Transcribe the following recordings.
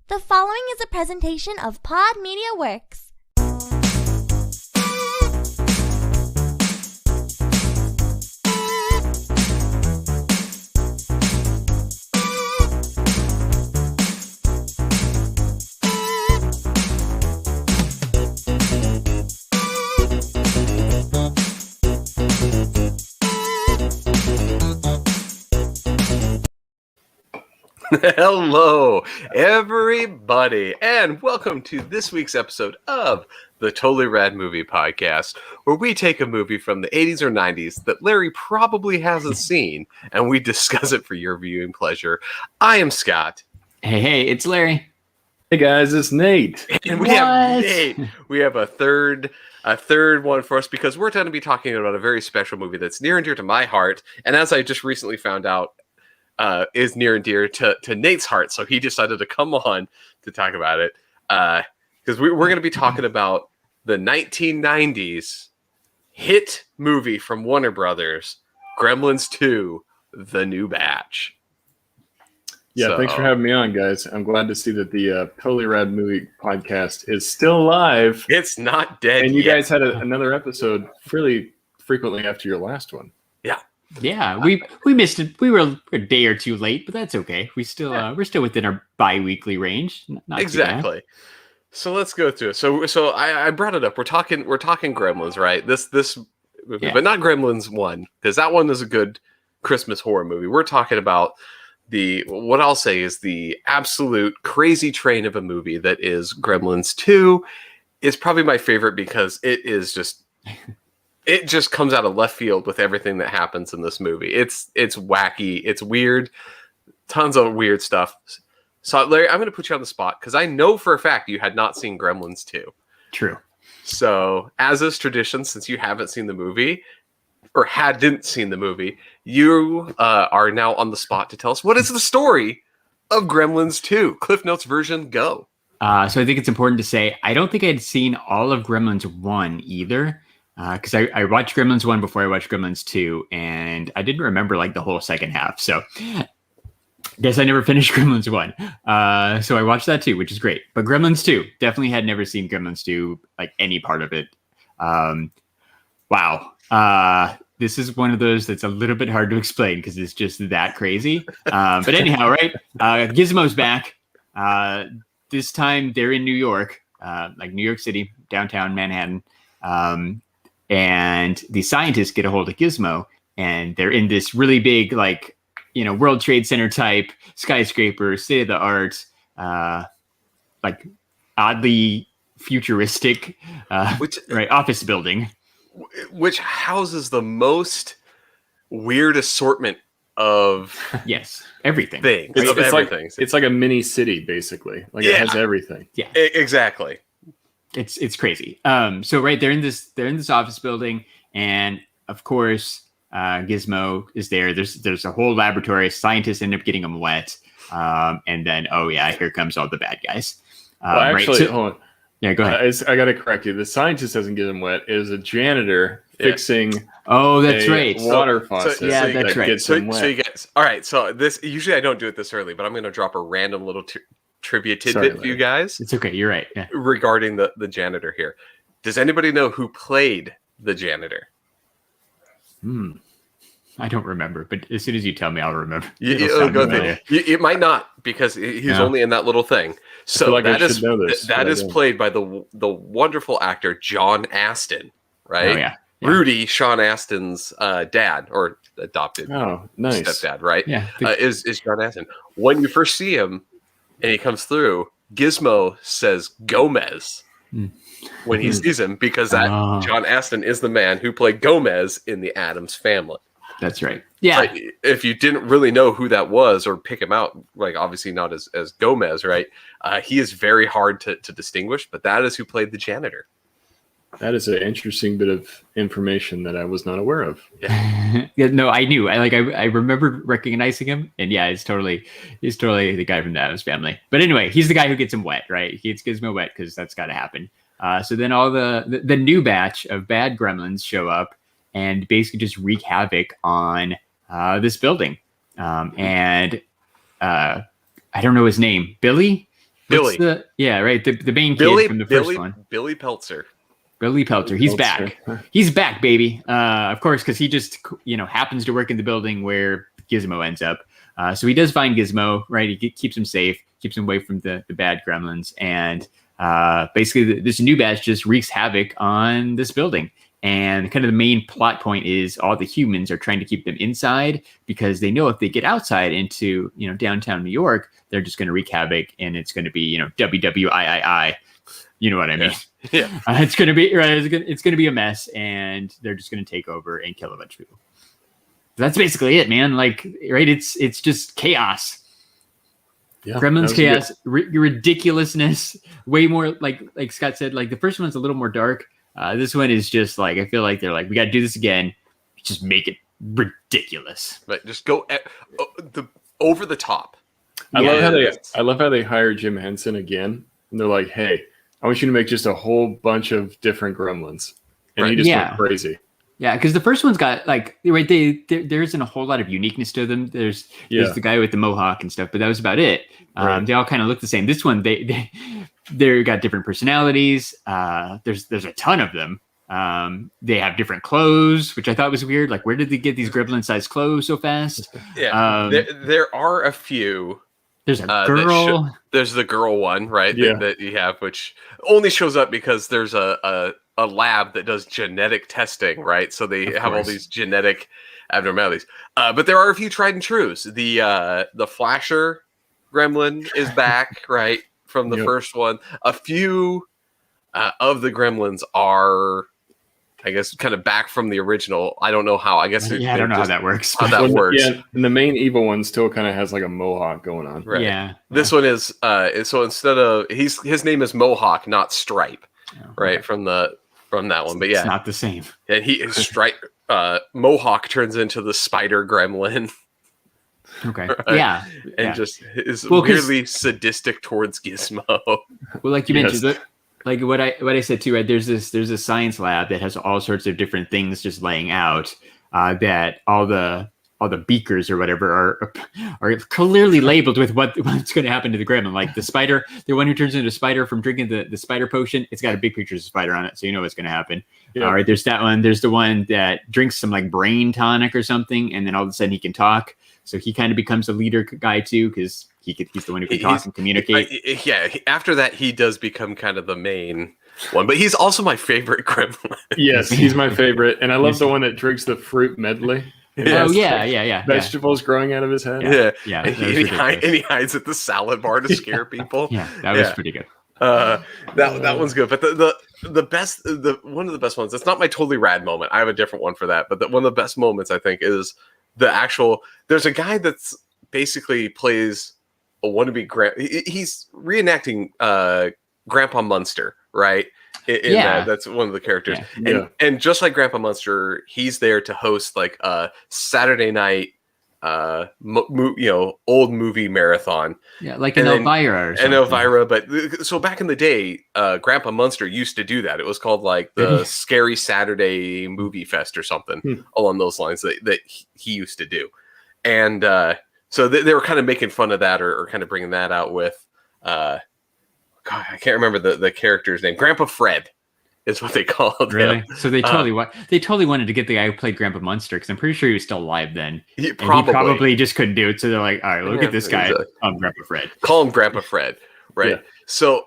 The following is a presentation of Pod Media Works. Hello, everybody, and welcome to this week's episode of the Totally Rad Movie Podcast, where we take a movie from the 80s or 90s that Larry probably hasn't seen, and we discuss it for your viewing pleasure. I am Scott. Hey, it's Larry. Hey guys, it's Nate. And we have Nate. We have a third one for us because we're going to be talking about a very special movie that's near and dear to my heart, and as I just recently found out, is near and dear to Nate's heart, so he decided to come on to talk about it. Because we're going to be talking about the 1990s hit movie from Warner Brothers, Gremlins 2, The New Batch. Yeah, thanks for having me on, guys. I'm glad to see that the Totally Rad Movie Podcast is still alive. It's not dead and you yet. guys had another episode fairly frequently after your last one. Yeah, we missed it. We were a day or two late, but that's okay. We still we're still within our bi-weekly range. Not exactly. So let's go through it. So I brought it up. We're talking Gremlins, right? This movie, but not Gremlins One, because that one is a good Christmas horror movie. We're talking about what I'll say is the absolute crazy train of a movie that is Gremlins 2. Is probably my favorite because it is just it just comes out of left field with everything that happens in this movie. It's wacky, it's weird, tons of weird stuff. So Larry, I'm going to put you on the spot because I know for a fact you had not seen Gremlins 2. True. So as is tradition, since you haven't seen the movie or didn't seen the movie, you are now on the spot to tell us what is the story of Gremlins 2. Cliff Notes version, go. So I think it's important to say I don't think I'd seen all of Gremlins 1 either. Because I watched Gremlins 1 before I watched Gremlins 2, and I didn't remember like the whole second half. So guess I never finished Gremlins 1. So I watched that too, which is great. But Gremlins 2, definitely had never seen Gremlins 2, like any part of it. Wow. This is one of those that's a little bit hard to explain because it's just that crazy. But anyhow, right? Gizmo's back. This time they're in New York, like New York City, downtown Manhattan. And the scientists get a hold of Gizmo, and they're in this really big, like, World Trade Center type skyscraper, state of the art, like oddly futuristic, office building, which houses the most weird assortment of everything. Things. It's like a mini city, basically. Like it has everything. Yeah, exactly. It's crazy. So they're in this office building, and of course, Gizmo is there. There's a whole laboratory. Scientists end up getting them wet, and then here comes all the bad guys. Hold on. Yeah, go ahead. I got to correct you. The scientist doesn't get them wet. It is a janitor fixing. Oh, that's right. Water faucet. That's right. So you guys. All right. So this usually I don't do it this early, but I'm going to drop a random little trivia tidbit for you guys. It's okay. You're right. Yeah. Regarding the janitor here. Does anybody know who played the janitor? I don't remember, but as soon as you tell me, I'll remember. It might not because he's only in that little thing. So like that is played by the wonderful actor John Astin, right? Oh, yeah. Rudy, Sean Astin's dad or adopted stepdad, right? Yeah. Is John Astin. When you first see him and he comes through, Gizmo says Gomez when he sees him because John Astin is the man who played Gomez in the Addams Family. That's right. Yeah. Like, if you didn't really know who that was or pick him out, like obviously not as Gomez, right? He is very hard to distinguish, but that is who played the janitor. That is an interesting bit of information that I was not aware of. Yeah, no, I knew. I remember recognizing him, and he's totally the guy from the Addams Family. But anyway, he's the guy who gets him wet, right? He gets Gizmo wet because that's got to happen. So then all the new batch of bad gremlins show up and basically just wreak havoc on this building. And I don't know his name, Billy. Billy. The main kid from the first one. Billy Peltzer. Billy Peltzer. He's back. He's back, baby. Of course, because he just happens to work in the building where Gizmo ends up. So he does find Gizmo, right? He keeps him safe, keeps him away from the bad gremlins, and basically this new batch just wreaks havoc on this building. And kind of the main plot point is all the humans are trying to keep them inside because they know if they get outside into downtown New York, they're just going to wreak havoc, and it's going to be WWIII. You know what I mean? Yeah. It's going to be right. It's going to be a mess, and they're just going to take over and kill a bunch of people. That's basically it, man. Like, right? It's just chaos. Yeah, Gremlins chaos, ridiculousness. Way more like Scott said. Like the first one's a little more dark. This one is just like, I feel like they're like, we got to do this again. Just make it ridiculous. But just go over the top. I love how they hire Jim Henson again, and they're like, hey, I want you to make just a whole bunch of different Gremlins, and he just went crazy. Yeah, because the first one's got there isn't a whole lot of uniqueness to them. There's the guy with the mohawk and stuff, but that was about it. They all kind of look the same. This one, they got different personalities. There's a ton of them. They have different clothes, which I thought was weird. Like, where did they get these gremlin-sized clothes so fast? Yeah, there are a few. There's a girl. There's the girl one, right? Yeah. That you have, which only shows up because there's a lab that does genetic testing, right? So they have all these genetic abnormalities. But there are a few tried and trues. The Flasher gremlin is back, right, from the first one. A few of the gremlins are, I guess, kind of back from the original. I don't know how. I guess I don't know how that works. How that works. Yeah, and the main evil one still kind of has like a mohawk going on. Right. Yeah. This one is so instead of his name is Mohawk, not Stripe, right? From that one. But yeah, it's not the same. And Stripe Mohawk turns into the Spider Gremlin. Okay. Right? Yeah. And just is weirdly sadistic towards Gizmo. Well, like you mentioned, like what I said too, right? There's a science lab that has all sorts of different things just laying out that all the beakers or whatever are clearly labeled with what's going to happen to the gremlin. Like the spider, the one who turns into a spider from drinking the spider potion, it's got a big picture of a spider on it, so you know what's going to happen. Yeah. All right, there's that one. There's the one that drinks some like brain tonic or something, and then all of a sudden he can talk. So he kind of becomes a leader guy too, because he's the one who can talk and communicate. After that, he does become kind of the main one, but he's also my favorite gremlin. Yes, he's my favorite, and I love the one that drinks the fruit medley. Vegetables growing out of his head. Yeah. And he hides at the salad bar to scare people. Yeah, that was pretty good. That one's good, but the best, one of the best ones. It's not my totally rad moment. I have a different one for that, but one of the best moments I think is the actual. There's a guy that's basically plays a wannabe he's reenacting Grandpa Munster, right? That's one of the characters. Yeah. And just like Grandpa Munster, he's there to host like a Saturday night old movie marathon. Yeah, like an Elvira or something. An Elvira, but so back in the day, Grandpa Munster used to do that. It was called like the Scary Saturday Movie Fest or something along those lines that he used to do. And so they were kind of making fun of that or kind of bringing that out with God, I can't remember the character's name. Grandpa Fred is what they called him. So they totally wanted to get the guy who played Grandpa Munster, because I'm pretty sure he was still alive then. He probably just couldn't do it. So they're like, all right, look at this guy. Grandpa Fred. Call him Grandpa Fred, right? Yeah. So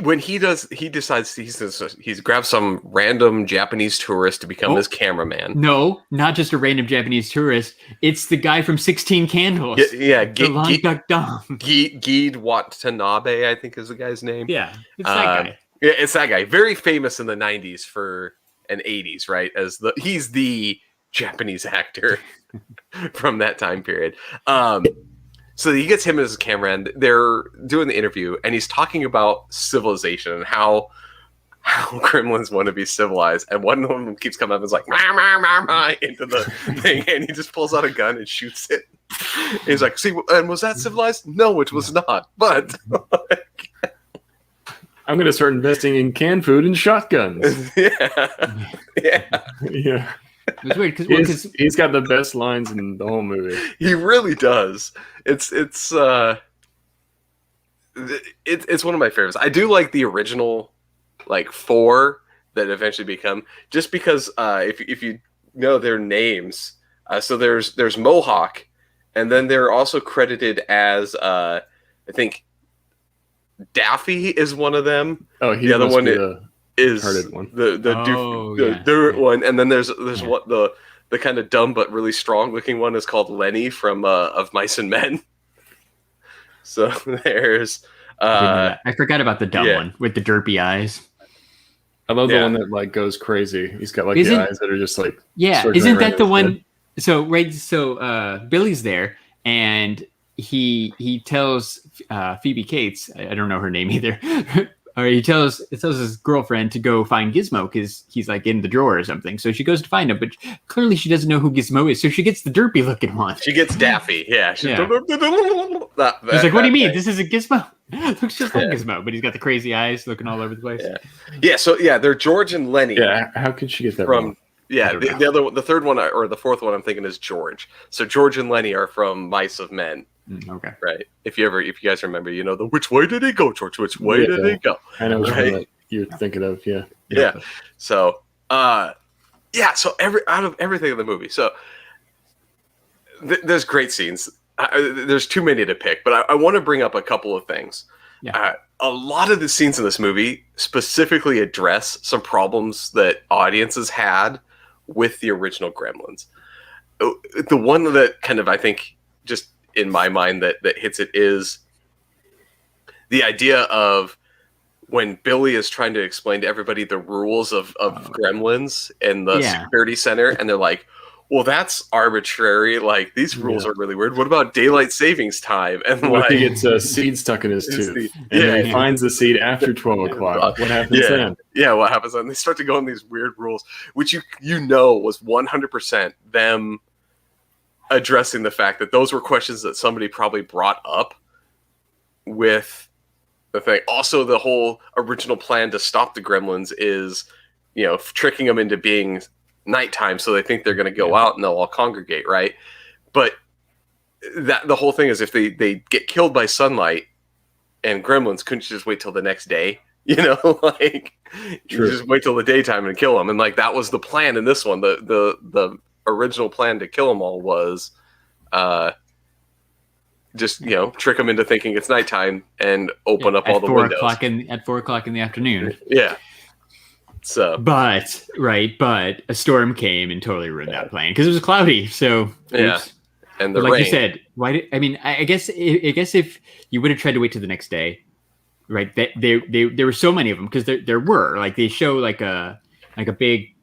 when he decides he's grabbed some random Japanese tourist to become his cameraman. No, not just a random Japanese tourist. It's the guy from 16 Candles. Geed Watanabe, I think is the guy's name. Yeah, it's that guy. Yeah, it's that guy. Very famous in the 90s and 80s, right? He's the Japanese actor from that time period. So he gets him as a camera, and they're doing the interview, and he's talking about civilization and how gremlins want to be civilized. And one of them keeps coming up and is like, "Mah, mah, mah, mah," into the thing, and he just pulls out a gun and shoots it. And he's like, "See, and was that civilized? No, it was not. But I'm going to start investing in canned food and shotguns." Yeah. It's weird because he's got the best lines in the whole movie. He really does. It's it's one of my favorites. I do like the original, like 4 that eventually become, just because if you know their names, so there's Mohawk, and then they're also credited as I think Daffy is one of them. Oh, the other one is one. the dirt one, and then there's what the kind of dumb but really strong looking one is called Lenny from Of Mice and Men. So there's I forgot about the dumb one with the derpy eyes. I love the one that like goes crazy. He's got like the eyes that are just like isn't that the one? So Billy's there, and he tells Phoebe Cates, I don't know her name either, or he tells his girlfriend to go find Gizmo because he's like in the drawer or something. So she goes to find him, but clearly she doesn't know who Gizmo is. So she gets the derpy looking one. She gets Daffy. Yeah. He's like, what do you mean? This is a Gizmo? Looks just like Gizmo, but he's got the crazy eyes looking all over the place. Yeah. So they're George and Lenny. Yeah. How could she get that from? Yeah, the third one or the fourth one I'm thinking is George. So George and Lenny are from Mice of Men. Okay. Right. If you guys remember, the which way did he go, George? Which way did he go? I know which one you're thinking of. Yeah. So so out of everything in the movie, so there's great scenes. There's too many to pick, but I want to bring up a couple of things. Yeah. A lot of the scenes in this movie specifically address some problems that audiences had with the original Gremlins. The one that kind of, I think, just in my mind that hits it is the idea of when Billy is trying to explain to everybody the rules of Gremlins in the security center, and they're like, well, that's arbitrary. Like, these rules are really weird. What about daylight savings time? And what if he gets a seed stuck in his tooth? And then he finds the seed after 12 o'clock. What happens then? Yeah, what happens then? They start to go on these weird rules, which you know was 100% them addressing the fact that those were questions that somebody probably brought up with the thing. Also, the whole original plan to stop the Gremlins is, tricking them into being nighttime, so they think they're going to go out and they'll all congregate, right? But that the whole thing is, if they get killed by sunlight, and Gremlins couldn't just wait till the next day, like you just wait till the daytime and kill them. And like that was the plan in this one. The original plan to kill them all was just trick them into thinking it's nighttime and open up all the windows at 4 o'clock in the afternoon. Yeah. So, but a storm came and totally ruined that plan because it was cloudy. So and the like rain. You said, I guess if you would have tried to wait till the next day, right? There were so many of them because there were like they show like a big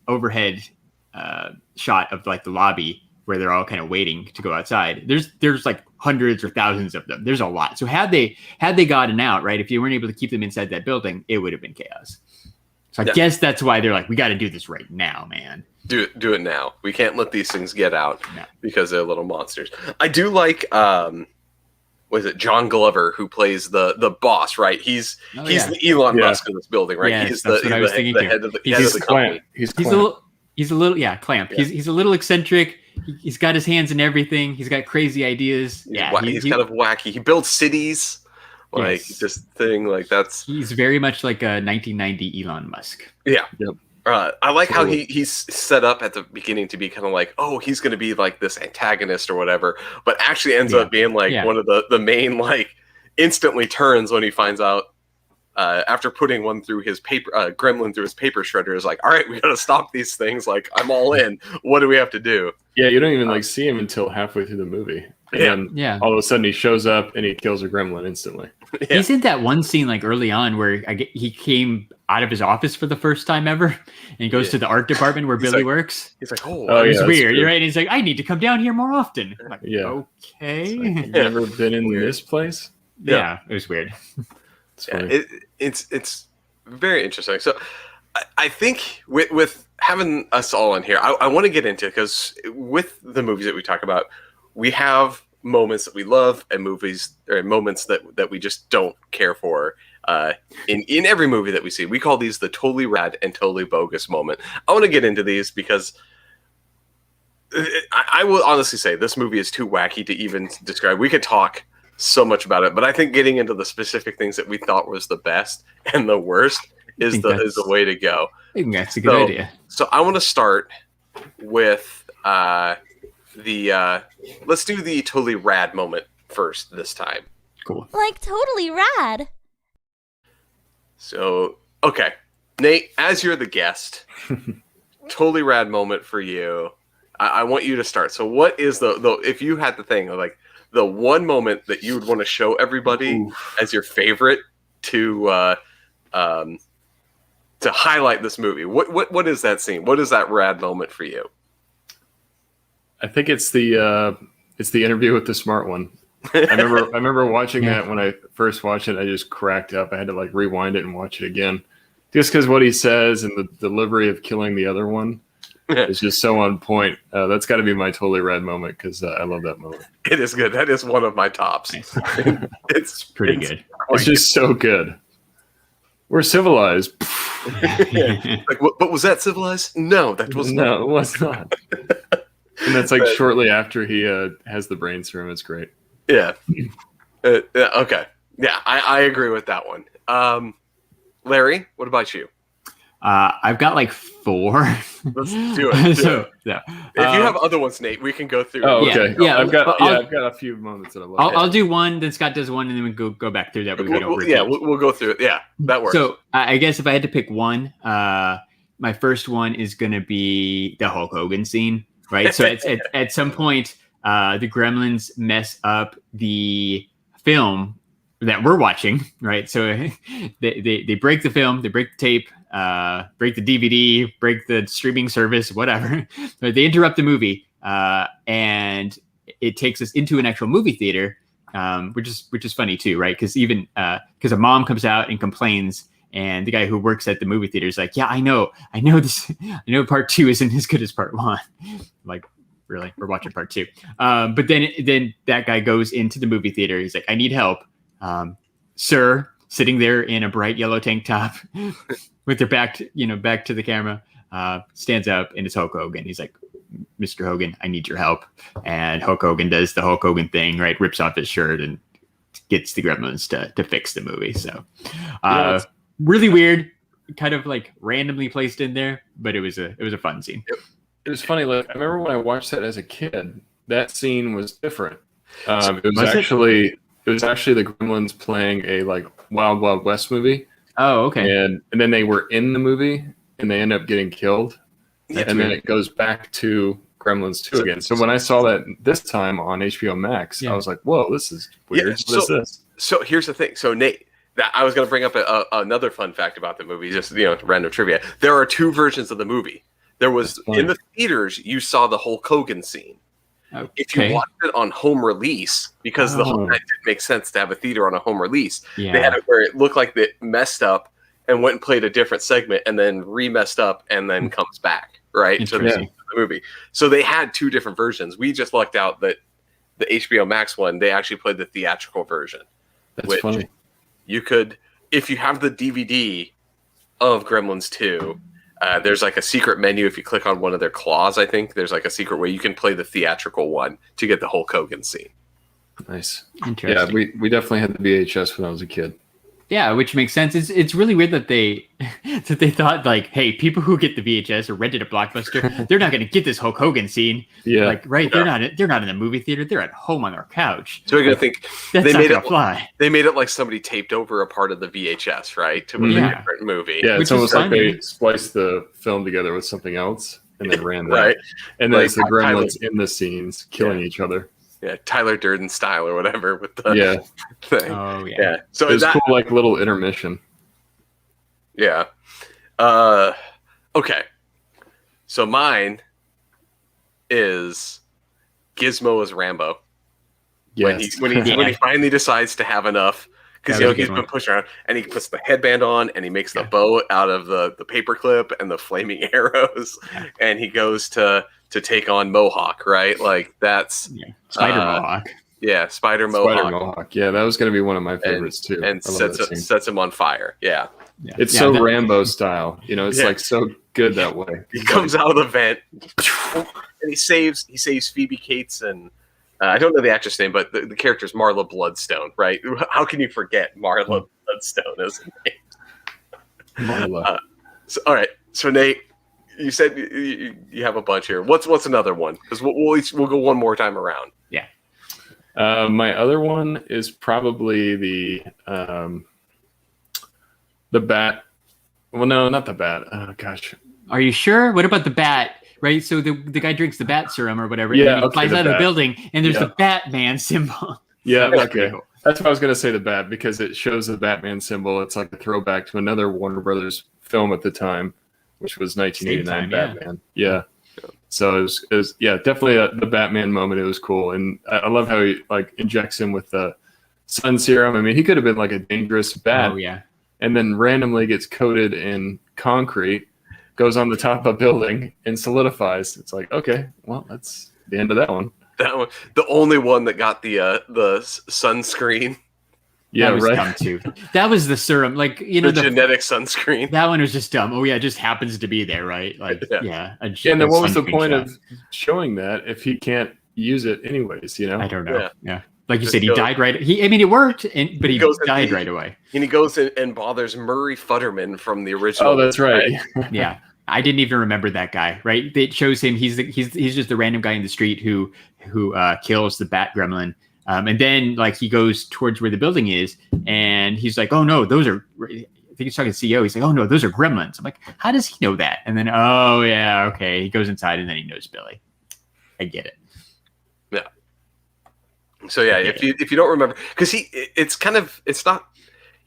overhead shot of like the lobby where they're all kind of waiting to go outside. There's like hundreds or thousands of them. There's a lot. So had they gotten out, right? If you weren't able to keep them inside that building, it would have been chaos. So I guess that's why they're like, we got to do this right now, man. Do it now. We can't let these things get out because they're little monsters. I do like, was it John Glover who plays the boss, right? He's the Elon Musk of this building, right? Yeah, he's the head of the company. He's a little clamp. Yeah. He's a little eccentric. He's got his hands in everything. He's got crazy ideas. He's kind of wacky. He builds cities. Like just thing like that's. He's very much like a 1990 Elon Musk. Yeah. Yep. I like how he's set up at the beginning to be kind of like, oh, he's going to be like this antagonist or whatever, but actually ends up being like one of the main like instantly turns when he finds out after putting one through his paper Gremlin through his paper shredder is like, all right, we got to stop these things. Like I'm all in. What do we have to do? Yeah, you don't even see him until halfway through the movie. And then all of a sudden he shows up and he kills a gremlin instantly. He's in that one scene like early on where he came out of his office for the first time ever and he goes to the art department where Billy works. He's like, it's weird. You're right. And he's like, I need to come down here more often. I'm like, okay. Like, never been in this place? Yeah, it was weird. It's very interesting. So I think with having us all in here, I want to get into, because with the movies that we talk about, we have moments that we love and movies or moments that we just don't care for. In every movie that we see, we call these the totally rad and totally bogus moment. I want to get into these because I will honestly say this movie is too wacky to even describe. We could talk so much about it. But I think getting into the specific things that we thought was the best and the worst is the way to go. I think that's a good idea. So I want to start with let's do the totally rad moment first this time. Cool. Like totally rad. So, okay. Nate, as you're the guest, totally rad moment for you. I want you to start. So what is the if you had the thing, like the one moment that you would want to show everybody as your favorite to highlight this movie? What is that scene? What is that rad moment for you? I think it's the interview with the smart one. I remember watching that when I first watched it. I just cracked up. I had to like rewind it and watch it again, just because what he says and the delivery of killing the other one is just so on point. That's got to be my totally rad moment because I love that moment. It is good. That is one of my tops. It's pretty good. It's just so good. We're civilized. Like, but was that civilized? No, that was not. No, it was not. And that's like shortly after he has the brain serum. It's great. Yeah. Okay. Yeah, I agree with that one. Larry, what about you? I've got like 4. Let's do it. Yeah. If you have other ones, Nate, we can go through. Oh, okay. Yeah. I've got a few moments that I love. I'll do one, then Scott does one, and then we go back through that. We'll go through it. Yeah, that works. So I guess if I had to pick one, my first one is going to be the Hulk Hogan scene, right? So at some point, the Gremlins mess up the film that we're watching, right? So they break the film, they break the tape, break the DVD, break the streaming service, whatever. But they interrupt the movie, and it takes us into an actual movie theater, which is funny too, right? Because because a mom comes out and complains, and the guy who works at the movie theater is like, "Yeah, I know this. I know part 2 isn't as good as part 1." Like, really, we're watching part 2. But then that guy goes into the movie theater. He's like, "I need help, sir." Sitting there in a bright yellow tank top with their back to the camera, stands up, and it's Hulk Hogan. He's like, "Mr. Hogan, I need your help." And Hulk Hogan does the Hulk Hogan thing, right? Rips off his shirt and gets the Gremlins to fix the movie. So, really weird, kind of like randomly placed in there, but it was a fun scene. It was funny. Like, I remember when I watched that as a kid, that scene was different. It was actually the Gremlins playing a like Wild Wild West movie. Oh, okay. And then they were in the movie and they end up getting killed. And then it goes back to Gremlins 2 again. So when I saw that this time on HBO Max, I was like, "Whoa, this is weird." What is this? So here's the thing. So Nate, I was going to bring up another fun fact about the movie, just random trivia. There are 2 versions of the movie. There was in the theaters, you saw the Hulk Hogan scene. Okay. If you watched it on home release, because it didn't make sense to have a theater on a home release, they had it where it looked like they messed up and went and played a different segment and then re-messed up and then comes back, right? To the movie. So they had 2 different versions. We just lucked out that the HBO Max one, they actually played the theatrical version. That's funny. You could, if you have the DVD of Gremlins 2, there's like a secret menu. If you click on one of their claws, I think there's like a secret way you can play the theatrical one to get the Hulk Hogan scene. Nice. Interesting. Yeah, we definitely had the VHS when I was a kid. Yeah, which makes sense. It's really weird that they thought like, hey, people who get the VHS or rented a Blockbuster, they're not going to get this Hulk Hogan scene. Yeah, like right, they're not in a movie theater. They're at home on their couch. So we're going to think they made it fly. They made it like somebody taped over a part of the VHS, right, to a different movie. Yeah, it's almost like they spliced the film together with something else and then ran that. Right, and then it's the Gremlins in the scenes killing each other. Yeah, Tyler Durden style or whatever with the thing. Oh yeah. So it was cool, like little intermission. Yeah. Okay. So mine is Gizmo Is Rambo. Yes. When he finally decides to have enough, because he's been pushing around, and he puts the headband on, and he makes the bow out of the paperclip and the flaming arrows, and he goes to take on Mohawk, right? Like that's Spider Mohawk. Yeah, Spider Mohawk. Yeah, that was going to be one of my favorites too. And sets him on fire. Yeah. It's so Rambo style. It's like so good that way. He comes out of the vent and he saves Phoebe Cates and I don't know the actress name, but the character is Marla Bloodstone, right? How can you forget Marla Bloodstone as a name? Marla. All right. So Nate, you said you have a bunch here. What's another one? Because we'll go one more time around. Yeah. My other one is probably the bat. Well, no, not the bat. Oh gosh. Are you sure? What about the bat? Right, so the guy drinks the bat serum or whatever, Yeah, and he flies out of the building, and there's the Batman symbol. Yeah, That was okay. pretty cool. That's what I was going to say, the bat, because it shows the Batman symbol. It's like a throwback to another Warner Brothers film at the time, which was 1989 Batman. Yeah. So it was definitely the Batman moment. It was cool, and I love how he like injects him with the sun serum. I mean, he could have been like a dangerous bat. Oh yeah. And then randomly gets coated in concrete, goes on the top of a building, and solidifies. It's like, okay, well, that's the end of that one. That one, the only one that got the sunscreen. Yeah, that was right. dumb too. That was the serum, like The genetic sunscreen. That one was just dumb. Oh yeah, it just happens to be there, right? Like Yeah. And then what was the point of showing that if he can't use it anyways? You know, I don't know. Yeah. Like you Just said, he goes- died right. I mean, it worked, but he goes and died he- right away. And he goes in and bothers Murray Futterman from the original. Oh, that's right. Yeah, I didn't even remember that guy. Right? It shows him. He's just the random guy in the street who kills the Bat Gremlin. And then like he goes towards where the building is, and he's like, "Oh no, those are." I think he's talking to the CEO. He's like, "Oh no, those are gremlins." I'm like, "How does he know that?" And then, "Oh yeah, okay." He goes inside, and then he knows Billy. I get it. So yeah, if you don't remember, because it's not.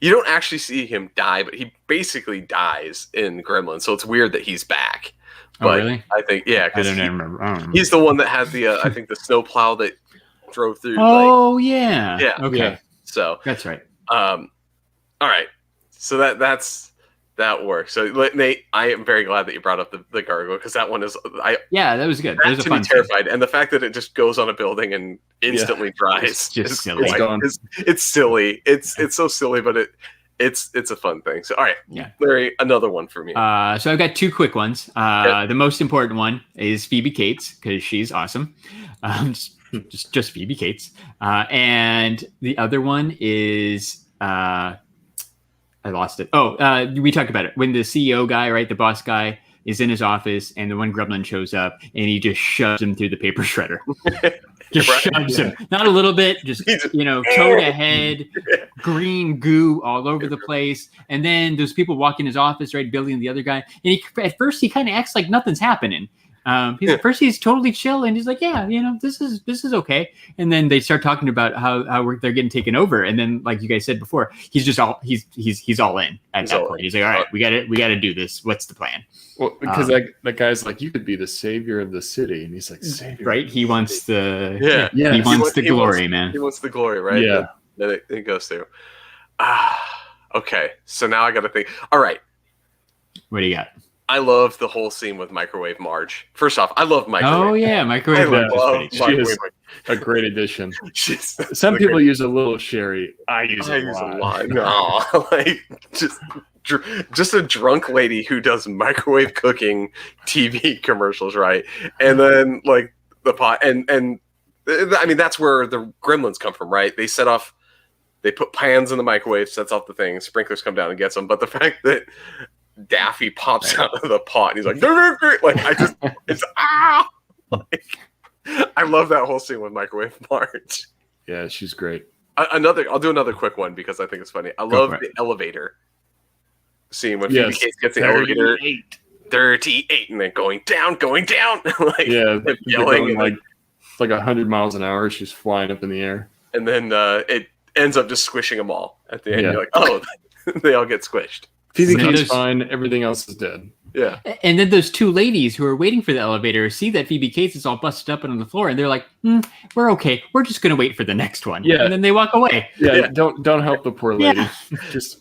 You don't actually see him die, but he basically dies in Gremlin. So it's weird that he's back. Oh, But really? I think I because don't remember. he's the one that had the I think the snowplow that drove through. Oh yeah. Yeah. Okay. Yeah. So That's right. all right. So that works. So Nate, I am very glad that you brought up the gargoyle because that one is Yeah, that was good. That was a to fun be scene. terrified, and the fact that it just goes on a building and instantly dries, It's just is silly. like- It's gone. it's silly. It's so silly, but it's a fun thing. So all right, Yeah. Larry, another one for me. So I've got two quick ones. The most important one is Phoebe Cates because she's awesome. Just Phoebe Cates. And the other one is I lost it. We talked about it when the CEO guy, right, the boss guy, is in his office, and the one gremlin shows up, and he just shoves him through the paper shredder. Just shoves him, not a little bit, just toe to head, green goo all over the place. And then those people walk in his office, right, Billy and the other guy, and at first he kind of acts like nothing's happening. He's totally chill, and he's like, yeah, this is okay. And then they start talking about how they're getting taken over, and then like you guys said before, he's all in at that point. He's like, all right, we got to do this. What's the plan? Well, because that guy's like, you could be the savior of the city, and he's like, savior. Right? He wants the Yeah. He wants the glory, man. He wants the glory, right? Yeah. That it goes through. Okay. So now I got to think. All right. What do you got? I love the whole scene with Microwave Marge. First off, I love Microwave. Oh yeah, Microwave I Marge is love pretty She cool. Microwave is Marge. a great addition. She's Some the people great- use a little sherry. I use I a use lot. a lot. No, like just a drunk lady who does microwave cooking TV commercials, right? And then like the pot and I mean that's where the gremlins come from, right? They put pans in the microwave, sets off the thing, sprinklers come down and gets them. But the fact that Daffy pops out of the pot and he's like, "Grr, grr, grr," like it's like, I love that whole scene with Microwave Marge. Yeah, she's great. I'll do another quick one because I think it's funny. I love the elevator scene when Phoebe Cates gets the elevator 38 and then going down like Yeah, yelling like 100 miles an hour. She's flying up in the air. and then it ends up just squishing them all at the end. Yeah. You're like, oh, they all get squished. Phoebe So Cates there's- fine. Everything else is dead. Yeah. And then those two ladies who are waiting for the elevator see that Phoebe Cates is all busted up and on the floor, and they're like, "We're okay. We're just gonna wait for the next one." Yeah. And then they walk away. Yeah, don't help the poor lady. Yeah. Just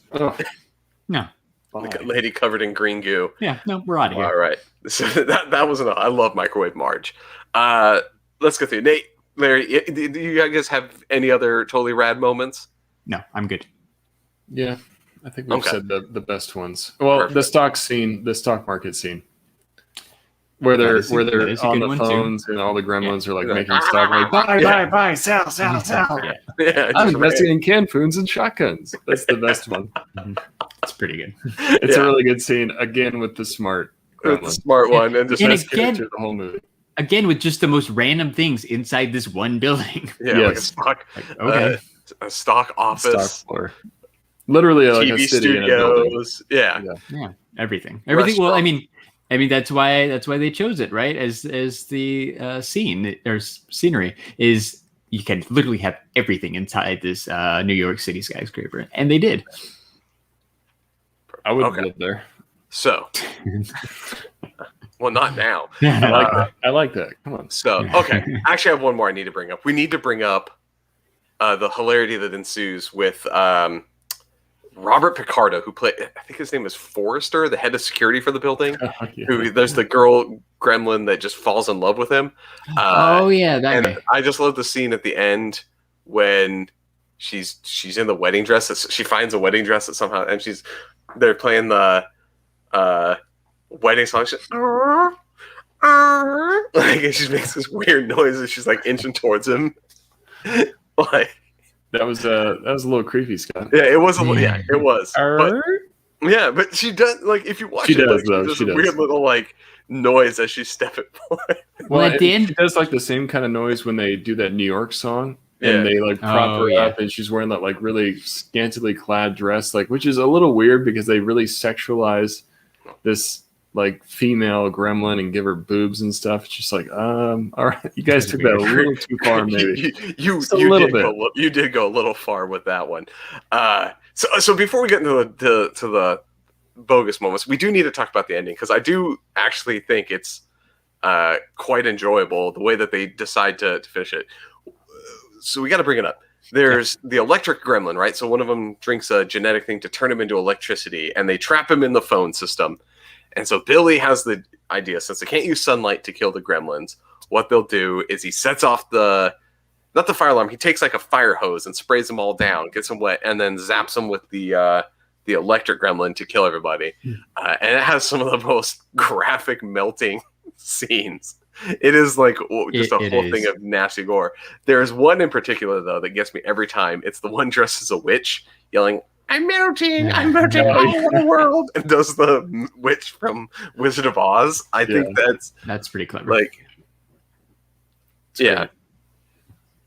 No. Like a lady covered in green goo. Yeah. No, we're out of here. All right. So that was enough. I love Microwave Marge. Let's go through. Nate, Larry, do you guys have any other totally rad moments? No, I'm good. Yeah, I think we've Okay. said the best ones. Well, Perfect. the stock market scene. Where they're is a on good the one, too. phones and all the gremlins are like Yeah. making stock, like buy, sell. Yeah, Yeah, I'm just investing in canned foods and shotguns. That's the best one. it's pretty good. It's a really good scene again with the smart it's a gremlin. smart one, and just And Best again- character of the whole movie. Again, with just the most random things inside this one building. yeah, like a Yes. stock, Okay. a stock office, Stock floor. Literally like a TV city in a building. studios. Yeah. Yeah, everything. Well, I mean, that's why they chose it, right? As the scene or scenery is, you can literally have everything inside this New York City skyscraper, and they did. I would Okay. live there. So, well, not now. I like that. I like that. Come on. So, okay. Actually, I have one more I need to bring up. We need to bring up the hilarity that ensues with Robert Picardo, who played, I think his name is Forrester, the head of security for the building. Yeah. Who there's the girl gremlin that just falls in love with him. That And guy. I just love the scene at the end when she's in the wedding dress. She finds a wedding dress that somehow, and they're playing the wedding song. Like, and she makes this weird noise as she's like inching towards him. Like, That was a little creepy, Scott. yeah, it was it was. But, yeah, but she does, like, if you watch She it, does, like, though. there's She a does. weird little like noise as she's stepping forward. Well, at the and end- she does like the same kind of noise when they do that New York song, Yeah. and they like prop Oh, her yeah. up, and she's wearing that like really scantily clad dress, like, which is a little weird because they really sexualize this like female gremlin and give her boobs and stuff. It's just like, all right, you guys took that a little too far, maybe. you Just a little did bit. you did go a little far with that one. So before we get into the bogus moments, we do need to talk about the ending, because I do actually think it's quite enjoyable the way that they decide to finish it. So we got to bring it up. There's the electric gremlin, right? So one of them drinks a genetic thing to turn him into electricity, and they trap him in the phone system. And so Billy has the idea, since they can't use sunlight to kill the gremlins, what they'll do is he sets off not the fire alarm, he takes like a fire hose and sprays them all down, gets them wet, and then zaps them with the electric gremlin to kill everybody. And it has some of the most graphic melting scenes. It is like just a whole thing of nasty gore. There's one in particular, though, that gets me every time. It's the one dressed as a witch yelling, I'm melting all over the world, and does the witch from Wizard of Oz. I think That's pretty clever. like,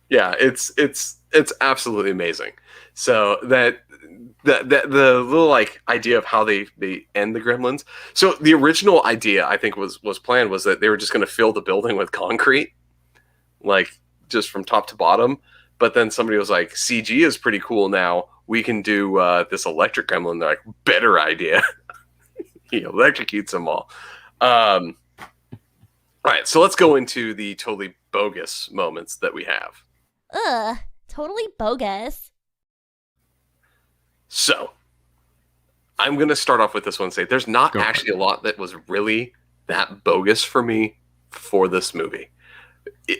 it's absolutely amazing. So that the little like idea of how they end the gremlins. So the original idea, I think, was planned was that they were just going to fill the building with concrete, like just from top to bottom. But then somebody was like, CG is pretty cool now. We can do this electric gremlin. They're like, better idea. He electrocutes them all. All right, so let's go into the totally bogus moments that we have. Ugh, totally bogus. So, I'm going to start off with this one and say there's not Go for actually a lot that was really that bogus for me for this movie.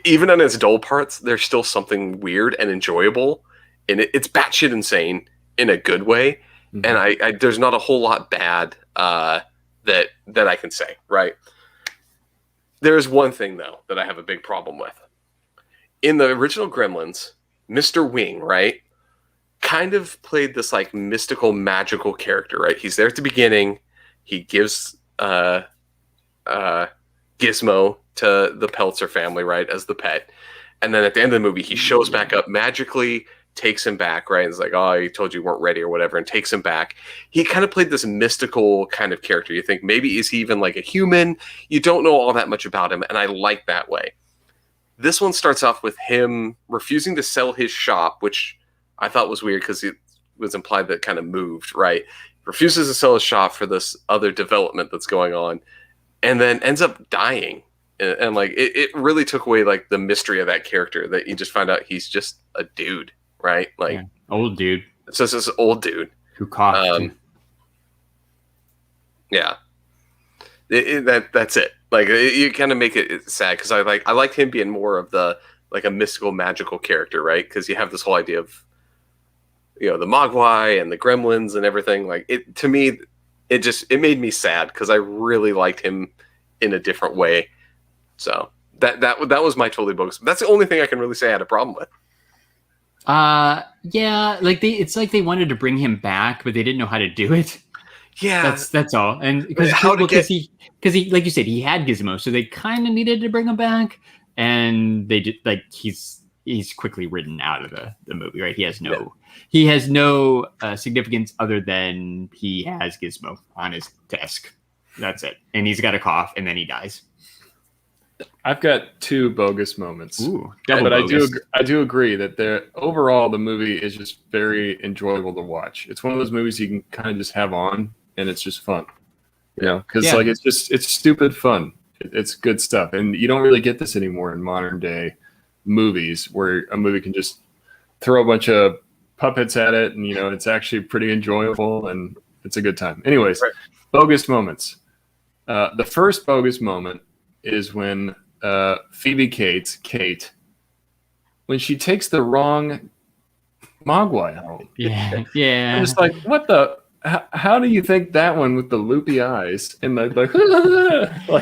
Even on its dull parts, there's still something weird and enjoyable in it. It's batshit insane in a good way, and I there's not a whole lot bad that I can say, right? There is one thing, though, that I have a big problem with. In the original Gremlins, Mr. Wing, right, kind of played this like mystical, magical character, right? He's there at the beginning. He gives Gizmo to the Peltzer family, right, as the pet. And then at the end of the movie, he shows back up magically, takes him back, right? And it's like, oh, he told you weren't ready or whatever, and takes him back. He kind of played this mystical kind of character. You think, maybe is he even like a human? You don't know all that much about him, and I like that way. This one starts off with him refusing to sell his shop, which I thought was weird because it was implied that it kind of moved, right? Refuses to sell his shop for this other development that's going on, and then ends up dying. And like, it really took away like the mystery of that character, that you just find out he's just a dude, right? Like, old dude. It's just this old dude who coughed. Yeah, that's it. Like, you kind of make it sad because I liked him being more of the like a mystical, magical character, right? Because you have this whole idea of, you know, the Mogwai and the Gremlins and everything. Like, it to me, it made me sad because I really liked him in a different way. So that was my totally bogus. That's the only thing I can really say I had a problem with. Yeah, like it's like they wanted to bring him back, but they didn't know how to do it. Yeah, that's all. And because he like you said, he had Gizmo, so they kind of needed to bring him back, and they just like he's quickly written out of the movie, right? He has no significance other than he has Gizmo on his desk. That's it, and he's got a cough, and then he dies. I've got 2 bogus moments. Ooh, but bogus. I do agree that overall the movie is just very enjoyable to watch. It's one of those movies you can kind of just have on, and it's just fun, because like it's stupid fun. It's good stuff, and you don't really get this anymore in modern day movies, where a movie can just throw a bunch of puppets at it, and it's actually pretty enjoyable, and it's a good time. Anyways, right. Bogus moments. The first bogus moment is when Phoebe Kate, when she takes the wrong Mogwai home. Yeah. I'm just like, what the? How do you think that one with the loopy eyes and like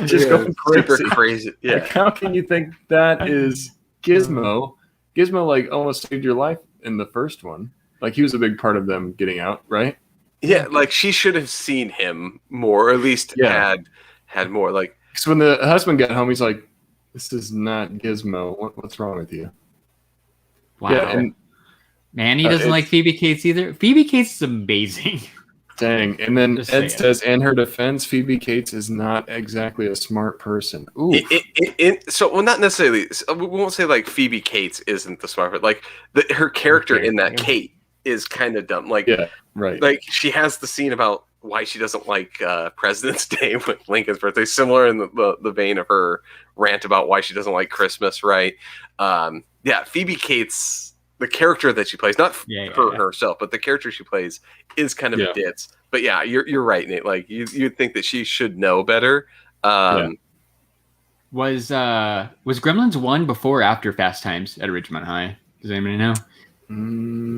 just going crazy? Super crazy. Yeah. Like, how can you think that is Gizmo? Gizmo like almost saved your life in the first one. Like he was a big part of them getting out, right? Yeah, like she should have seen him more, or at least had more. Like, because when the husband got home, he's like, "This is not Gizmo. What's wrong with you?" Wow. Yeah, and man, he doesn't like Phoebe Cates either. Phoebe Cates is amazing. Dang. And then Ed says, in her defense, Phoebe Cates is not exactly a smart person. Ooh. Not necessarily. We won't say like Phoebe Cates isn't the smart, but like her character in that Kate is kind of dumb. Like, yeah, right. Like she has the scene about why she doesn't like President's Day with Lincoln's birthday, similar in the vein of her rant about why she doesn't like Christmas, right? Phoebe Cates, the character that she plays, not herself, but the character she plays is kind of a ditz. But yeah, you're right, Nate. Like you'd think that she should know better. Was Gremlins 1 before or after Fast Times at Richmond High? Does anybody know?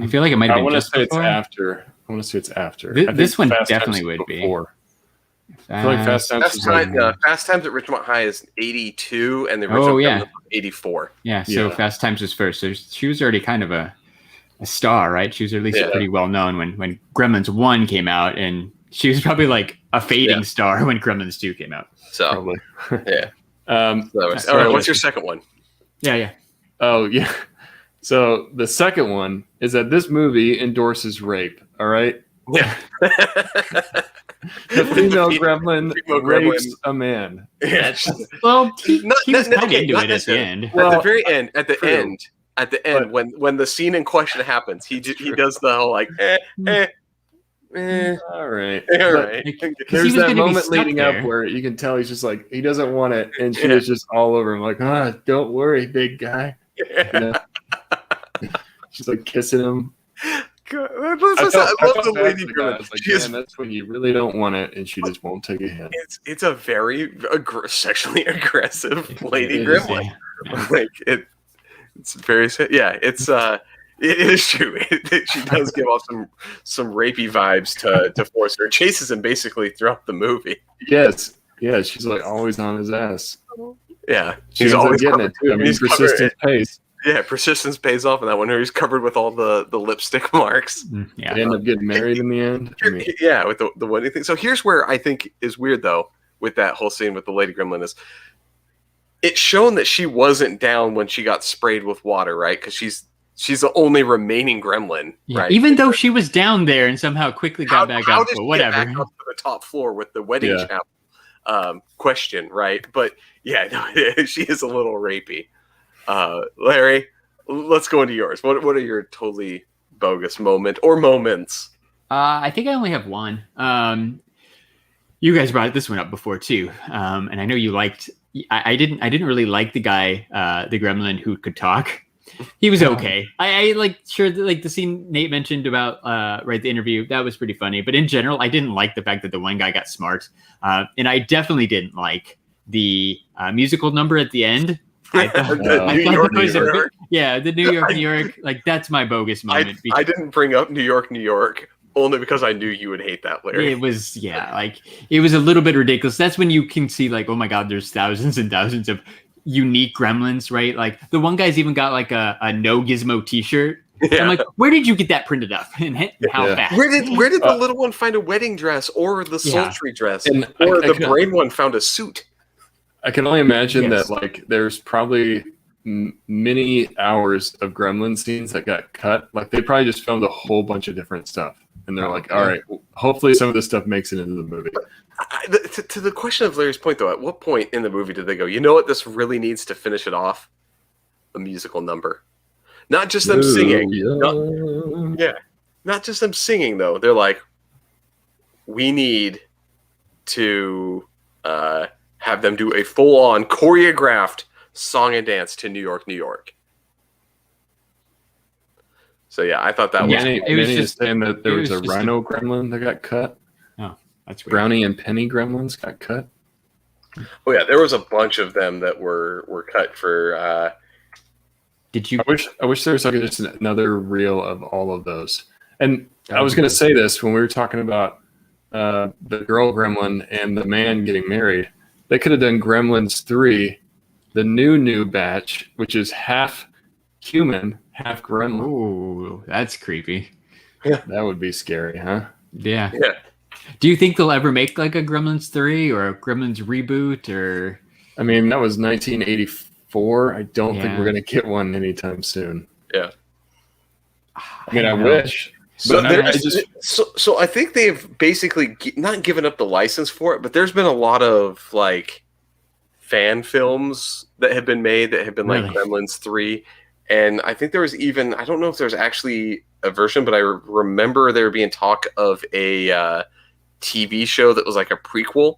I feel like it might have been just before. I want to say it's after. This one definitely would be. I feel like Fast Times at Richmond High is 82, and the original was 84. Yeah, so Fast Times was first. So she was already kind of a star, right? She was at least pretty well known when Gremlins 1 came out, and she was probably like a fading star when Gremlins 2 came out. So, probably. Yeah. All right, what's your second one? Yeah. Oh, yeah. So the second one is that this movie endorses rape, all right? Yeah. The female gremlin rapes a man. Yeah. Well, he was kind of into it at the end. Well, at the very end, at the end, when the scene in question happens, he does the whole like, all right. There's that moment leading up where you can tell he's just like, he doesn't want it, and she was just all over him like, don't worry, big guy. She's like kissing him. God, I love the lady girl. Like, that's when you really don't want it, and she just won't take a hint. It's a very sexually aggressive lady gremlin. Like it's very it's it is true. She does give off some rapey vibes to force her. Chases him basically throughout the movie. Yes, she's like always on his ass. Yeah, she's always getting it too. I mean, persistence pays. Yeah, persistence pays off in that one. He's covered with all the lipstick marks. Yeah, they end up getting married in the end. With the wedding thing. So here's where I think is weird though with that whole scene with the lady gremlin is it's shown that she wasn't down when she got sprayed with water, right? Because she's the only remaining gremlin, right? Even though she was down there and somehow quickly got back up, but whatever. Back up to the top floor with the wedding chapel question, right? But she is a little rapey. Larry, let's go into yours. What are your totally bogus moment or moments? I think I only have one. You guys brought this one up before too, and I know you liked. I didn't really like the guy, the gremlin who could talk. He was okay. I like the scene Nate mentioned about the interview. That was pretty funny. But in general, I didn't like the fact that the one guy got smart, and I definitely didn't like the musical number at the end. The New York. The New York. Like that's my bogus moment. I didn't bring up New York, Only because I knew you would hate that, Larry. It was, it was a little bit ridiculous. That's when you can see, like, oh my God, there's thousands and thousands of unique gremlins, right? Like, the one guy's even got, like, a no Gizmo t-shirt. Yeah. I'm like, where did you get that printed up? And how fast? Where did the little one find a wedding dress or the sultry dress? And or the brain one found a suit? I can only imagine that, like, there's probably many hours of Gremlin scenes that got cut. Like, they probably just filmed a whole bunch of different stuff. And they're like, all right, hopefully some of this stuff makes it into the movie. To the question of Larry's point, though, at what point in the movie did they go, you know what, this really needs to finish it off? A musical number. Not just them singing. Not just them singing, though. They're like, we need to have them do a full-on choreographed song and dance to New York, New York. So yeah, I thought that was. Manny is saying that there was a Rhino Gremlin that got cut. Oh, that's weird. Brownie and Penny Gremlins got cut. Oh yeah, there was a bunch of them that were cut for. Did you? I wish there was like just another reel of all of those. And I was going to say this when we were talking about the girl Gremlin and the man getting married. They could have done Gremlins 3, the new batch, which is half human, half gremlin. Ooh, that's creepy. Yeah. That would be scary, huh? Yeah. Yeah. Do you think they'll ever make like a Gremlins 3 or a Gremlins reboot? Or I mean, that was 1984. I don't think we're going to get one anytime soon. Yeah. I mean, I wish. So, But so I think they've basically not given up the license for it, but there's been a lot of like fan films that have been made that have been like Gremlins 3. And I think there was even, I don't know if there's actually a version, but I remember there being talk of a TV show that was like a prequel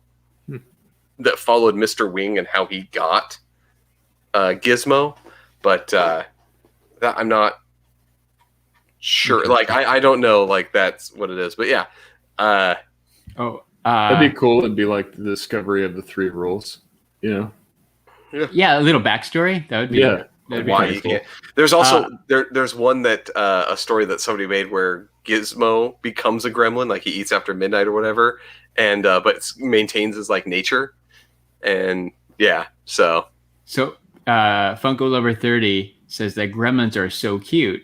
that followed Mr. Wing and how he got Gizmo. But that I'm not sure. Like, I don't know, like, that's what it is. But yeah. That'd be cool. It'd be like the discovery of the 3 rules, you know? Yeah, a little backstory. That would be That'd be why you cool. can't. There's also there's one that a story that somebody made where Gizmo becomes a gremlin, like he eats after midnight or whatever, and but maintains his like nature, and so Funko Lover 30 says that gremlins are so cute,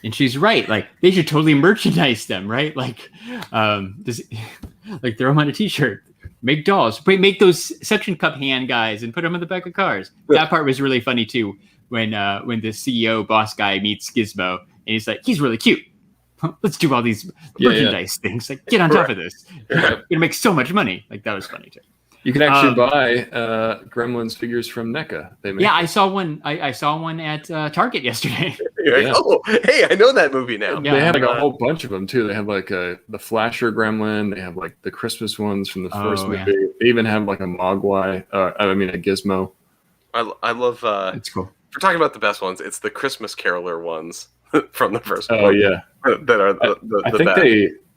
and she's right. Like they should totally merchandise them, right? Like like throw them on a T-shirt. Make dolls. Make those suction cup hand guys and put them in the back of cars. That part was really funny too. When the CEO boss guy meets Gizmo and he's like, he's really cute. Let's do all these merchandise things. Like, get on top of this. You're gonna make so much money. Like that was funny too. You can actually buy Gremlins figures from NECA. I saw one. I saw one at Target yesterday. Like, oh, hey, I know that movie now. They had like a whole bunch of them too. They have like the Flasher Gremlin. They have like the Christmas ones from the first movie. Yeah. They even have like a Mogwai. A Gizmo. I love. It's cool. If we're talking about the best ones, it's the Christmas Caroler ones from the first one. Oh yeah, that are the I think best.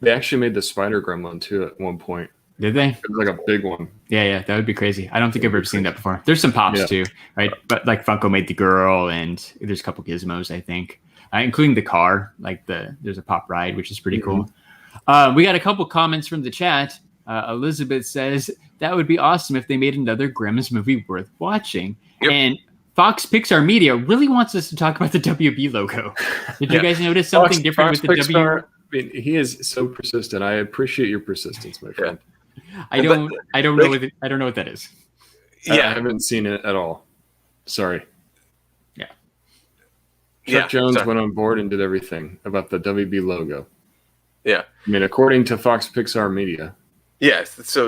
they actually made the Spider Gremlin too at one point. Did they? It was like a big one. Yeah, that would be crazy. I don't think I've ever seen that before. There's some pops too, right? But like Funko made the girl, and there's a couple gizmos, I think, including the car. Like there's a pop ride, which is pretty cool. We got a couple comments from the chat. Elizabeth says that would be awesome if they made another Gremlins movie worth watching. Yep. And Fox Pixar Media really wants us to talk about the WB logo. Did you guys notice something different with the Pixar, W? I mean, he is so persistent. I appreciate your persistence, my friend. I don't know what that is. I haven't seen it at all. Sorry. Yeah. Chuck Jones went on board and did everything about the WB logo. Yeah. I mean, according to Fox Pixar Media. Yes. So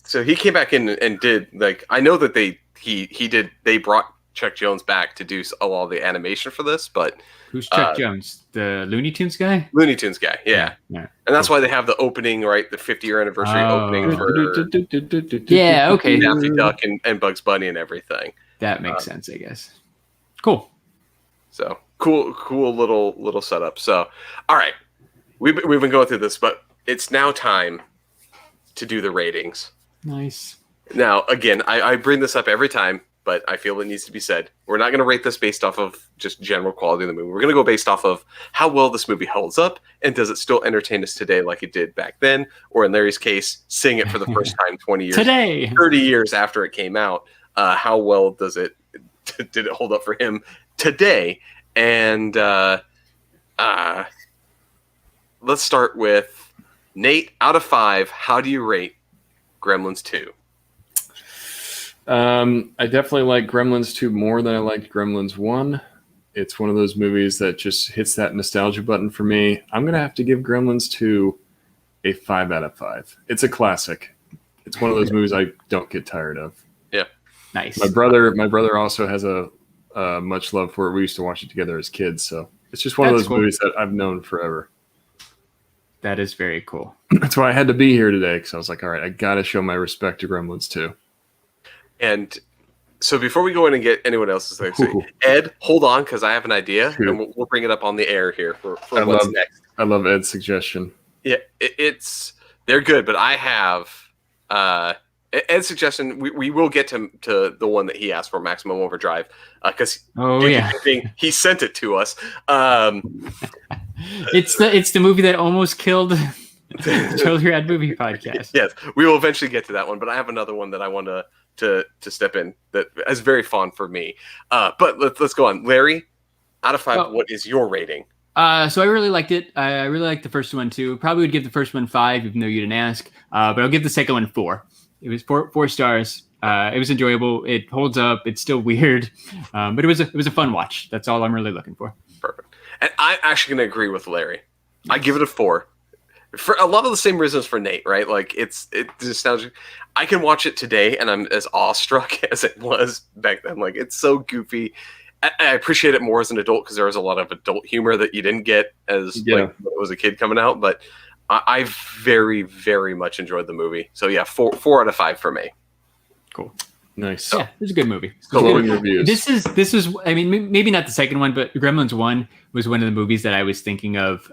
so he came back in and did like I know that they brought Chuck Jones back to do all the animation for this, but who's Chuck Jones? The Looney Tunes guy? Looney Tunes guy, yeah. And that's why they have the opening, right? The 50-year anniversary opening for okay. Daffy Duck and Bugs Bunny and everything. That makes sense, I guess. Cool. So cool little setup. So all right, we've been going through this, but it's now time to do the ratings. Nice. Now, again, I bring this up every time but I feel it needs to be said. We're not going to rate this based off of just general quality of the movie. We're going to go based off of how well this movie holds up, and does it still entertain us today like it did back then, or in Larry's case, seeing it for the first time 20 years, today, 30 years after it came out. How well did it hold up for him today? And let's start with Nate. Out of 5, how do you rate Gremlins 2? I definitely like Gremlins 2 more than I liked Gremlins 1. It's one of those movies that just hits that nostalgia button for me. I'm going to have to give Gremlins 2 a 5 out of 5. It's a classic. It's one of those movies I don't get tired of. Yeah. Nice. My brother also has a much love for it. We used to watch it together as kids. So it's just one of those movies that I've known forever. That is very cool. That's why I had to be here today, because I was like, all right, I got to show my respect to Gremlins 2. And so before we go in and get anyone else's thing, Ed, hold on, because I have an idea, and we'll bring it up on the air here for what's next. I love Ed's suggestion. Yeah, they're good, but I have Ed's suggestion. We will get to the one that he asked for, Maximum Overdrive, because he sent it to us. It's the movie that almost killed Children Ad Movie Podcast. Yes, we will eventually get to that one, but I have another one that I want to step in that is very fond for me. But let's go on. Larry, out of 5, what is your rating? So I really liked it. I really liked the first one too. Probably would give the first one 5, even though you didn't ask. But I'll give the second one 4. It was 4 stars. It was enjoyable. It holds up. It's still weird, but it was a fun watch. That's all I'm really looking for. Perfect. And I'm actually going to agree with Larry. I give it a 4. For a lot of the same reasons for Nate, right? Like it's nostalgic. I can watch it today and I'm as awestruck as it was back then. Like it's so goofy. I appreciate it more as an adult because there was a lot of adult humor that you didn't get as when it was a kid coming out. But I very, very much enjoyed the movie. So yeah, 4 out of 5 for me. Cool. Nice. Yeah, it's a good movie. Glowing reviews. This is. I mean, maybe not the second one, but Gremlins 1 was one of the movies that I was thinking of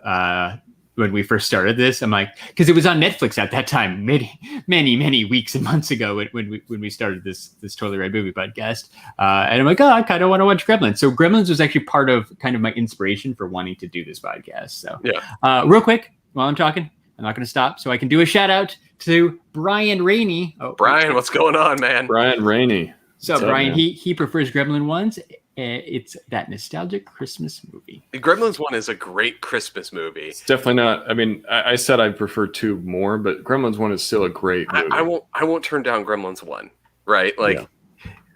when we first started this. I'm like, because it was on Netflix at that time, many weeks and months ago when we started this Totally Red Movie podcast. And I'm like, I kind of want to watch Gremlins. So Gremlins was actually part of kind of my inspiration for wanting to do this podcast. So yeah. Real quick, while I'm talking, I'm not going to stop, so I can do a shout out to Brian Rainey. Oh, Brian, what's going on, man? Brian Rainey. So Brian, he prefers Gremlin 1s. It's that nostalgic Christmas movie. Gremlins 1 is a great Christmas movie. It's definitely not. I mean, I said I prefer 2 more, but Gremlins 1 is still a great movie. I won't turn down Gremlins 1, right? Like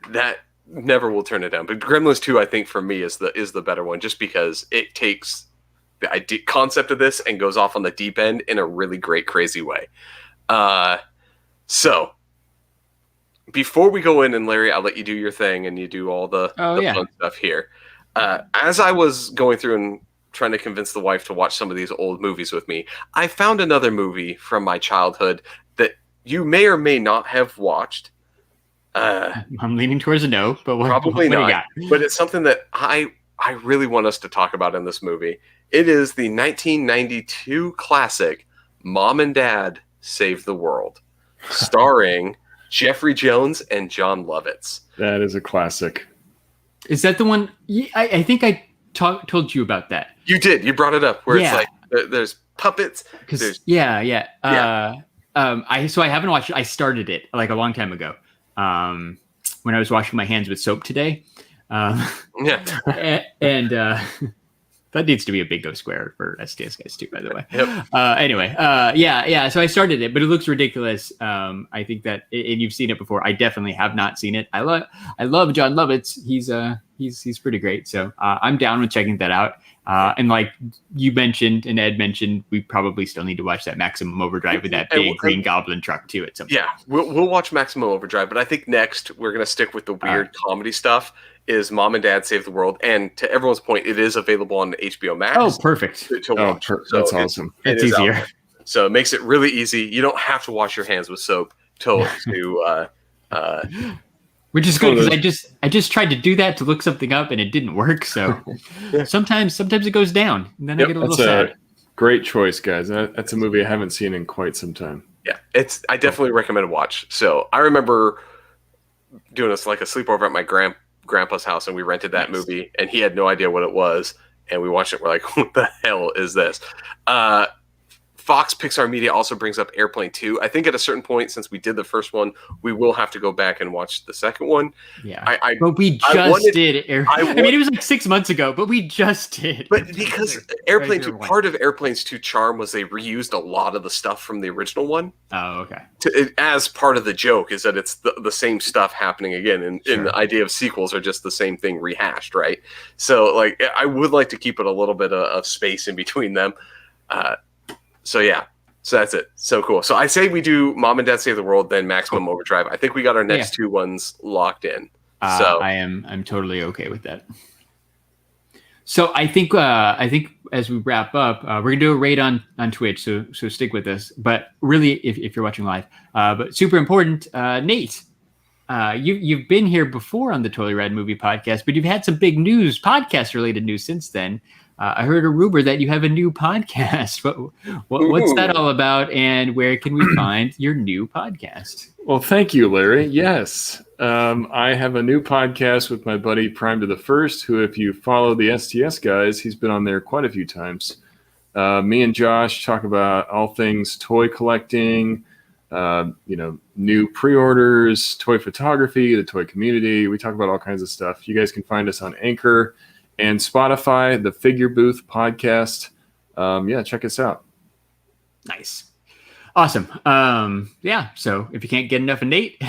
that never will turn it down. But Gremlins 2, I think for me is the better one, just because it takes the idea, concept of this and goes off on the deep end in a really great, crazy way. So before we go in, and Larry, I'll let you do your thing and you do all the fun stuff here. As I was going through and trying to convince the wife to watch some of these old movies with me, I found another movie from my childhood that you may or may not have watched. I'm leaning towards a no, but probably what not. do you got? But it's something that I really want us to talk about in this movie. It is the 1992 classic Mom and Dad Save the World, starring Jeffrey Jones and John Lovitz. That is a classic. Is that the one? I think I told you about that. You did. You brought it up where it's like there's puppets. So I haven't watched it. I started it like a long time ago when I was washing my hands with soap today. And that needs to be a big go square for STS guys too, by the way. Yep. Anyway, so I started it, but it looks ridiculous. I think that, and you've seen it before. I definitely have not seen it. I love John Lovitz. He's pretty great. So I'm down with checking that out. And like you mentioned and Ed mentioned, we probably still need to watch that Maximum Overdrive with that big green goblin truck too at some point. Yeah, we'll watch Maximum Overdrive, but I think next we're gonna stick with the weird comedy stuff. Is Mom and Dad Save the World, and to everyone's point, it is available on HBO Max. Oh, perfect! To watch. That's awesome. It's easier, so it makes it really easy. You don't have to wash your hands with soap which is good because I just tried to do that to look something up and it didn't work. So sometimes it goes down, and then I get a little sad. Great choice, guys. That's a movie I haven't seen in quite some time. Yeah, I definitely recommend a watch. So I remember doing us like a sleepover at my grandpa's house, and we rented that movie, and he had no idea what it was, and we watched it. We're like, what the hell is this? Fox Pixar Media also brings up Airplane 2. I think at a certain point, since we did the first one, we will have to go back and watch the second one. Yeah, but we just did. I mean, it was like 6 months ago, but we just did. But because Airplane 2, part of Airplane's 2 charm was they reused a lot of the stuff from the original one. Oh, okay. As part of the joke is that it's the same stuff happening again, and the idea of sequels are just the same thing rehashed, right? So, like, I would like to keep it a little bit of space in between them. So that's it. So cool. So I say we do Mom and Dad Save the World, then Maximum Overdrive. I think we got our next two ones locked in. So I'm totally okay with that. So I think as we wrap up, we're gonna do a raid on Twitch. So stick with us. But really, if you're watching live, but super important, Nate. You've been here before on the Totally Rad Movie Podcast, but you've had some big news, podcast related news since then. I heard a rumor that you have a new podcast. What's that all about, and where can we find your new podcast? Well, thank you, Larry. Yes, I have a new podcast with my buddy Prime to the First, who, if you follow the STS guys, he's been on there quite a few times. Me and Josh talk about all things toy collecting, new pre-orders, toy photography, the toy community. We talk about all kinds of stuff. You guys can find us on Anchor and Spotify, the Figure Booth podcast. Check us out. Nice. Awesome. So if you can't get enough of Nate,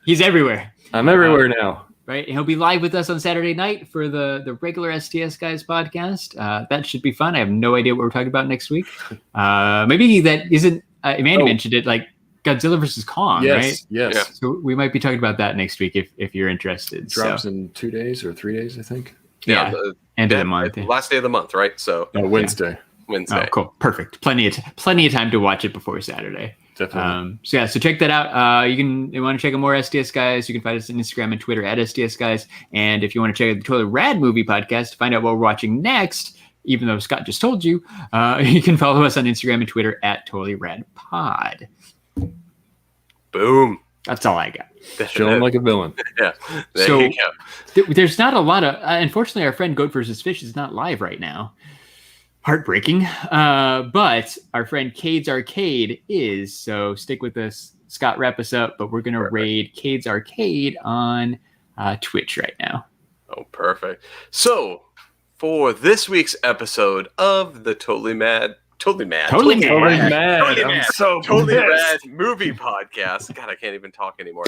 he's everywhere. I'm everywhere now. Right. And he'll be live with us on Saturday night for the regular STS Guys podcast. That should be fun. I have no idea what we're talking about next week. Maybe that isn't, Amanda mentioned it, like Godzilla versus Kong, right? Yes. Yeah. So we might be talking about that next week if you're interested. Drops in 2 days or 3 days, I think. Yeah. End of the month. Last day of the month, right? So Wednesday. Yeah. Wednesday. Oh, cool. Perfect. Plenty of time to watch it before Saturday. Definitely. So check that out. You want to check out more STS Guys, you can find us on Instagram and Twitter at STS Guys. And if you want to check out the Totally Rad Movie Podcast to find out what we're watching next, even though Scott just told you, you can follow us on Instagram and Twitter at Totally Rad Pod. Boom. That's all I got. Showing like a villain. Yeah. There you go. There's not a lot of, unfortunately, our friend Goat vs. Fish is not live right now. Heartbreaking. But our friend Cade's Arcade is, so stick with us. Scott, wrap us up, but we're going to raid Cade's Arcade on Twitch right now. Oh, perfect. So for this week's episode of the Totally Rad Movie Podcast. God, I can't even talk anymore.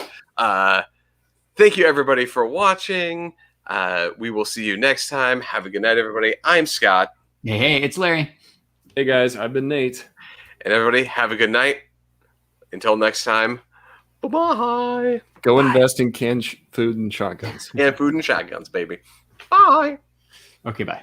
Thank you, everybody, for watching. We will see you next time. Have a good night, everybody. I'm Scott. Hey, it's Larry. Hey, guys, I've been Nate. And everybody, have a good night. Until next time, bye-bye. Go invest in canned food and shotguns. Yeah, food and shotguns, baby. Bye. Okay, bye.